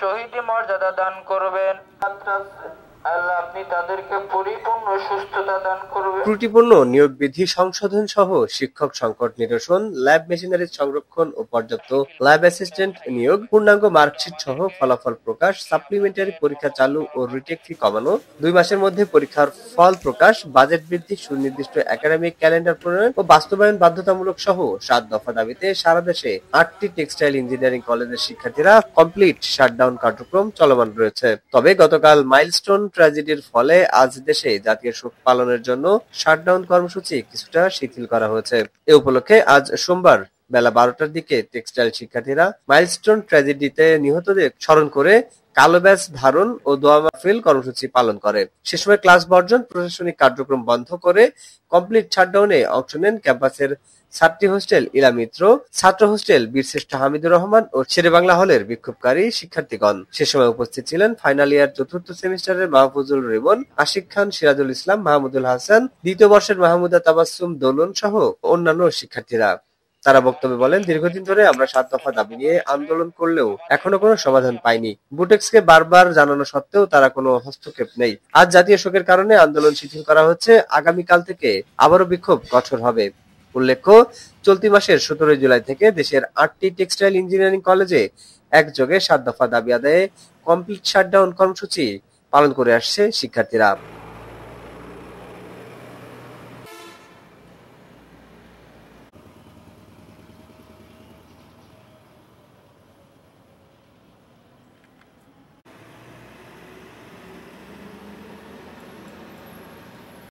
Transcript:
শহীদ মর্যাদা দান করবেন। আল্লাহ আপনি তাদেরকে পরিপূর্ণ সুস্থতা দান করবেন। ত্রুটিপূর্ণ নিয়োগ বিধি সংশোধন সহ শিক্ষক সংকট নিরসন, ল্যাব মেশিনারি সংরক্ষণ ও পর্যাপ্ত ল্যাব অ্যাসিস্ট্যান্ট নিয়োগ, পূর্ণাঙ্গ মার্কশিট সহ ফলাফল প্রকাশ, সাপ্লিমেন্টারি পরীক্ষা চালু ও রিটেক ফি কমানো, 2 মাসের মধ্যে পরীক্ষার ফল প্রকাশ, বাজেট বৃদ্ধি, সুনির্দিষ্ট একাডেমিক ক্যালেন্ডার প্রণয়ন ও বাস্তবায়ন বাধ্যতামূলক সহ 7 দফা দাবিতে সারা দেশে 8টি টেক্সটাইল ইঞ্জিনিয়ারিং কলেজের শিক্ষার্থীরা কমপ্লিট শাটডাউন কার্যক্রম চলমান রয়েছে। তবে গতকাল মাইলস্টোন ট্র্যাজেডির ফলে আজ দেশে জাতীয় শোক পালনের জন্য শাটডাউন কর্মসূচি কিছুটা শিথিল করা হয়েছে। এ উপলক্ষে আজ সোমবার বেলা 12টার দিকে টেক্সটাইল শিক্ষার্থীরা মাইলস্টোন ট্র্যাজেডিতে নিহতদের স্মরণ করে কালো ব্যাজ ধারণ ও দোয়া মাহফিল কর্মসূচি পালন করে। সে সময় ক্লাস বর্জন, প্রশাসনিক কার্যক্রম বন্ধ করে কমপ্লিট শাটডাউনে অংশ নেন ক্যাম্পাসের ছাত্রী হোস্টেল ইলা মিত্র, ছাত্র হোস্টেল বীরশ্রেষ্ঠ হামিদুর রহমান ও শেরেবাংলা হলের বিক্ষোভকারী শিক্ষার্থীগণ। সে সময় উপস্থিত ছিলেন ফাইনাল ইয়ার 4র্থ সেমিস্টারের মাহফুজুল রিমন, আশিক খান, সিরাজুল ইসলাম, মাহমুদুল হাসান, 2য় বর্ষের মাহমুদা তাবাসসুম দোলন সহ অন্যান্য শিক্ষার্থীরা। তারা বক্তব্যে বলেন, দীর্ঘদিন ধরে আমরা 7 দফা দাবি নিয়ে আন্দোলন করলেও এখনো কোনো সমাধান পাইনি। বুটেক্সকে বারবার জানানো সত্ত্বেও তারা কোনো হস্তক্ষেপ নেই। আজ জাতীয় শোকের কারণে আন্দোলন শিথিল করা হচ্ছে। আগামীকাল থেকে আবারও বিক্ষোভ কঠোর হবে। উল্লেখ্য, চলতি মাসের 17 জুলাই থেকে দেশের 8টি টেক্সটাইল ইঞ্জিনিয়ারিং কলেজে একযোগে 7 দফা দাবি আদায়ে কমপ্লিট শাটডাউন কর্মসূচি পালন করে আসছে শিক্ষার্থীরা।